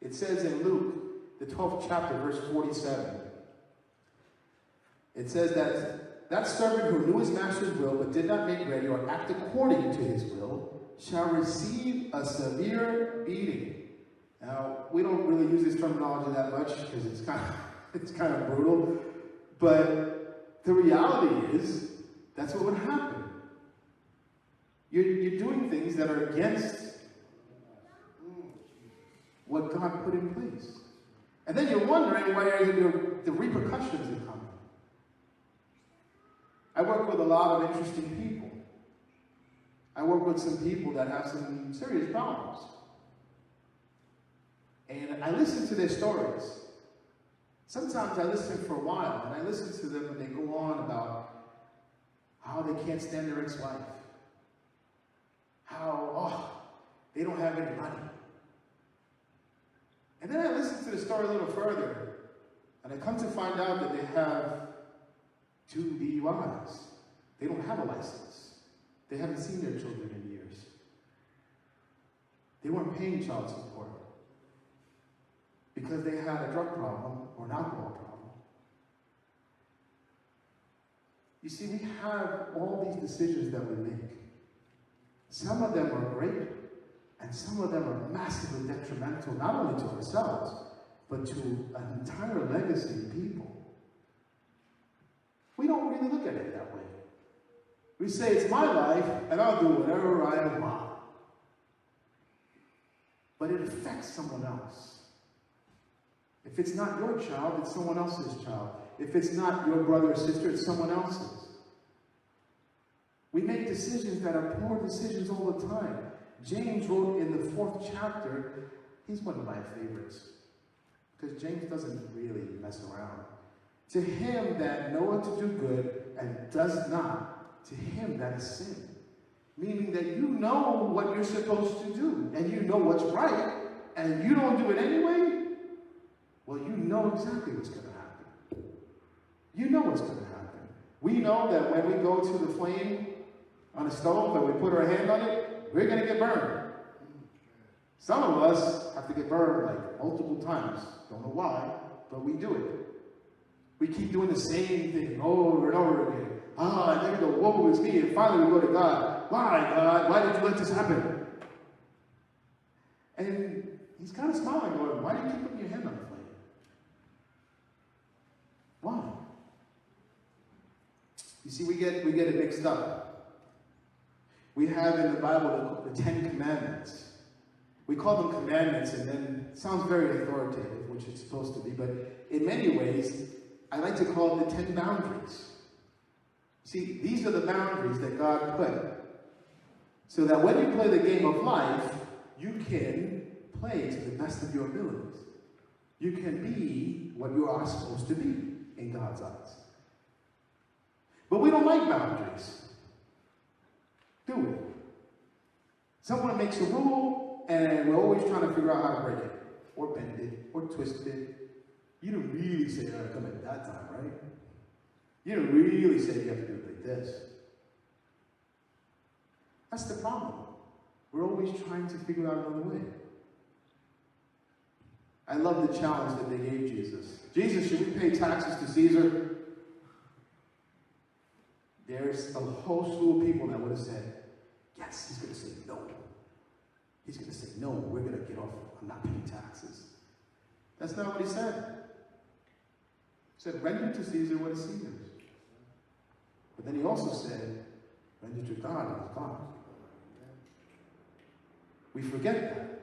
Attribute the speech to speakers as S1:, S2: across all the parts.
S1: It says in Luke, the 12th chapter, verse 47. It says that servant who knew his master's will but did not make ready or act according to his will shall receive a severe beating. Now, we don't really use this terminology that much because it's kind of brutal. But the reality is, that's what would happen. You're doing things that are against what God put in place. And then you're wondering where the repercussions are coming. I work with a lot of interesting people. I work with some people that have some serious problems. And I listen to their stories. Sometimes I listen for a while, and I listen to them and they go on about how they can't stand their ex-wife. How, they don't have any money. And then I listen to the story a little further, and I come to find out that they have 2 DUIs. They don't have a license. They haven't seen their children in years. They weren't paying child support because they had a drug problem or an alcohol problem. You see, we have all these decisions that we make. Some of them are great, and some of them are massively detrimental, not only to ourselves, but to an entire legacy of people. We don't really look at it that way. We say, it's my life, and I'll do whatever I want. But it affects someone else. If it's not your child, it's someone else's child. If it's not your brother or sister, it's someone else's. We make decisions that are poor decisions all the time. James wrote in the 4th chapter, he's one of my favorites, because James doesn't really mess around. To him that knoweth to do good and does not, to him that is sin. Meaning that you know what you're supposed to do, and you know what's right, and you don't do it anyway, well, you know exactly what's going to happen. You know what's going to happen. We know that when we go to the flame on a stove and we put our hand on it, we're going to get burned. Some of us have to get burned like multiple times. Don't know why, but we do it. We keep doing the same thing over and over again. And then we go, woe is me, and finally we go to God. Why, God? Why did you let this happen? And he's kind of smiling, going, why do you keep putting your hand on the flame? Why? You see, we get it mixed up. We have in the Bible the 10 Commandments. We call them commandments, and then it sounds very authoritative, which it's supposed to be, but in many ways, I like to call it the 10 boundaries. See, these are the boundaries that God put, so that when you play the game of life, you can play to the best of your abilities. You can be what you are supposed to be in God's eyes. But we don't like boundaries, do we? Someone makes a rule, and we're always trying to figure out how to break it, or bend it, or twist it. You don't really say you got to come at that time, right? You don't really say you have to do it like this. That's the problem. We're always trying to figure out another way. I love the challenge that they gave Jesus. Jesus, should we pay taxes to Caesar? There's a whole slew of people that would have said, yes, he's going to say no. He's going to say, no, we're going to get off. I'm not paying taxes. That's not what he said. He said, render to Caesar what is Caesar's. But then he also said, render to God what is God's. We forget that.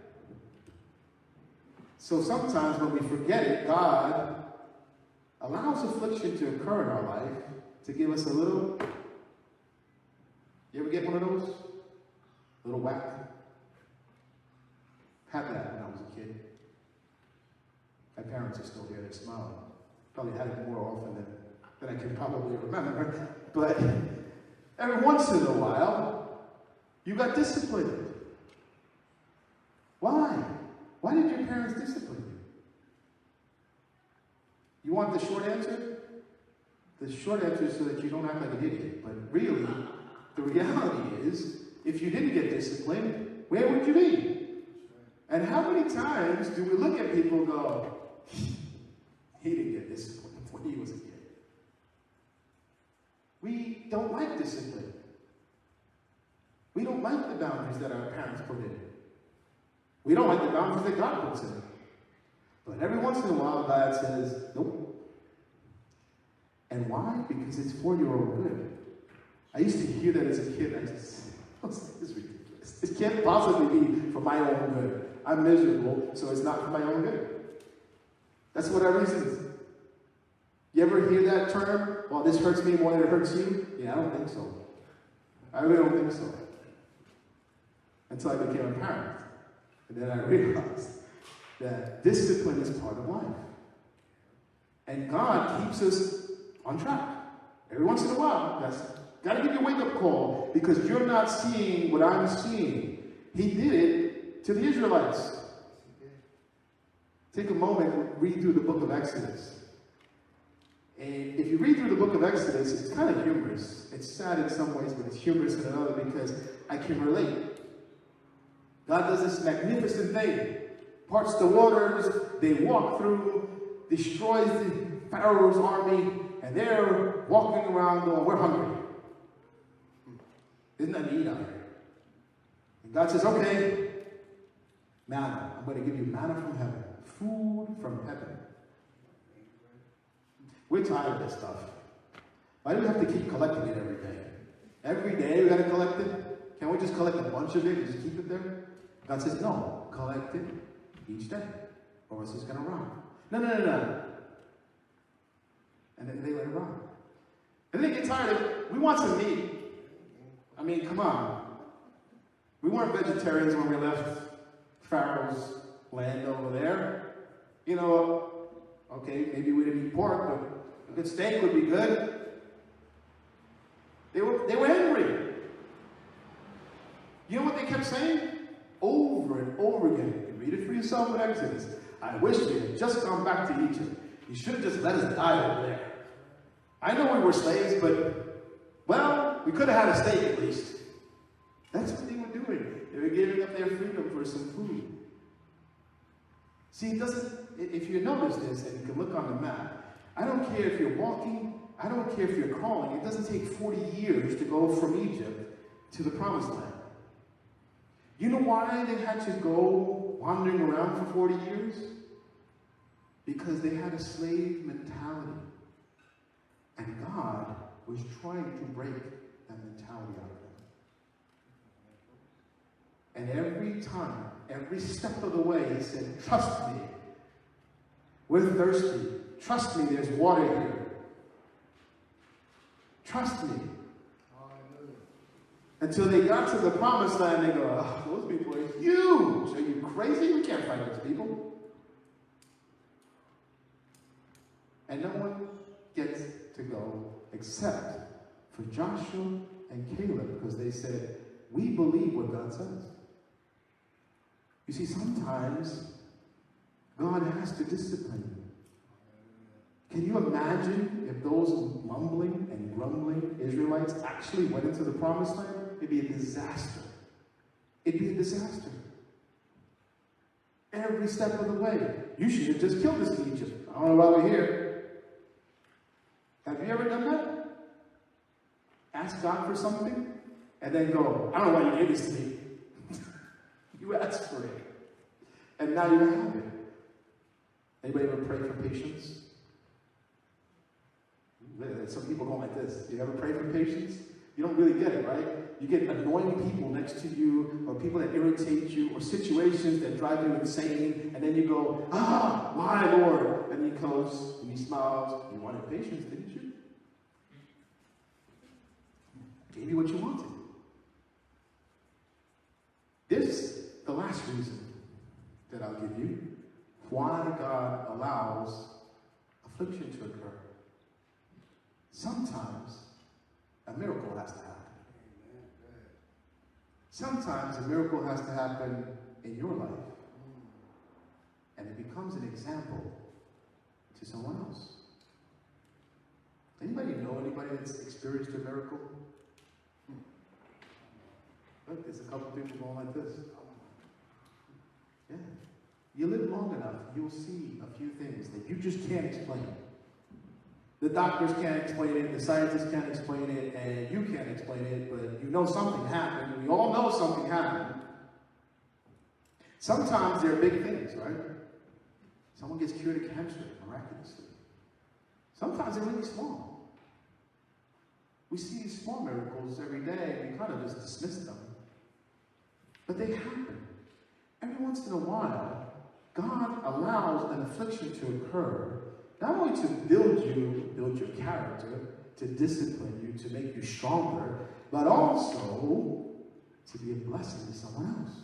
S1: So sometimes when we forget it, God allows affliction to occur in our life to give us a little, you ever get one of those? A little whack? Had that when I was a kid. My parents are still here, they're smiling. Probably had it more often than I can probably remember. But every once in a while, you got disciplined. Why? Why did your parents discipline you? You want the short answer? The short answer is so that you don't act like an idiot. But really, the reality is, if you didn't get disciplined, where would you be? And how many times do we look at people and go, he didn't get disciplined when he was a kid? We don't like discipline. We don't like the boundaries that our parents put in. We don't like the boundaries that God puts in. But every once in a while, God says, nope. And why? Because it's for your own good. I used to hear that as a kid. I just said, this is ridiculous. This can't possibly be for my own good. I'm miserable, so it's not for my own good. That's what our reason is. You ever hear that term? Well, this hurts me more than it hurts you? Yeah, I don't think so. I really don't think so. Until I became a parent. And then I realized that discipline is part of life. And God keeps us on track. Every once in a while, that's got to give you a wake-up call, because you're not seeing what I'm seeing. He did it to the Israelites. Take a moment and read through the book of Exodus. And if you read through the book of Exodus, it's kind of humorous. It's sad in some ways, but it's humorous in another, because I can relate. God does this magnificent thing. Parts the waters, they walk through, destroys the Pharaoh's army, and they're walking around going, we're hungry. Isn't that neat out here? And God says, okay, manna. I'm going to give you manna from heaven. Food from heaven. We're tired of this stuff. Why do we have to keep collecting it every day? Every day we got to collect it? Can't we just collect a bunch of it and just keep it there? God says, no, collect it each day, or else it's going to rot. No. And then they let it rot. And then they get tired of it. We want some meat. I mean, come on. We weren't vegetarians when we left Pharaoh's land over there. You know, okay, maybe we didn't eat pork, but a good steak would be good. They were angry. You know what they kept saying? Over and over again. You can read it for yourself in Exodus. I wish we had just gone back to Egypt. You should have just let us die over there. I know we were slaves, but, well, we could have had a steak at least. That's what they were doing. They were giving up their freedom for some food. See, it doesn't, if you notice this, and you can look on the map, I don't care if you're walking, I don't care if you're crawling, it doesn't take 40 years to go from Egypt to the Promised Land. You know why they had to go wandering around for 40 years? Because they had a slave mentality. And God was trying to break that mentality out of them. And every time, every step of the way, he said, trust me. We're thirsty. Trust me, there's water here. Trust me. Until they got to the Promised Land, they go, oh, those people are huge. Are you crazy? We can't fight those people. And no one gets to go except for Joshua and Caleb, because they said, we believe what God says. You see, sometimes God has to discipline you. Can you imagine if those mumbling and grumbling Israelites actually went into the Promised Land? It'd be a disaster. It'd be a disaster. Every step of the way. You should have just killed us in Egypt. I don't know why we're here. Have you ever done that? Ask God for something, and then go, I don't know why you gave this to me. You asked for it. And now you have it. Anybody ever pray for patience? Some people go like this. Do you ever pray for patience? You don't really get it, right? You get annoying people next to you, or people that irritate you, or situations that drive you insane, and then you go, why, Lord? And he goes, and he smiles. You wanted patience, didn't you? Gave you what you wanted. This is the last reason that I'll give you why God allows affliction to occur. Sometimes a miracle has to happen. Sometimes a miracle has to happen in your life. And it becomes an example to someone else. Anybody know anybody that's experienced a miracle? Look, there's a couple people going like this. Yeah. You live long enough, you'll see a few things that you just can't explain. The doctors can't explain it, the scientists can't explain it, and you can't explain it, but you know something happened. We all know something happened. Sometimes they're big things, right? Someone gets cured of cancer miraculously. Sometimes they're really small. We see these small miracles every day, and we kind of just dismiss them. But they happen. Every once in a while, God allows an affliction to occur, not only to build you, build your character, to discipline you, to make you stronger, but also to be a blessing to someone else.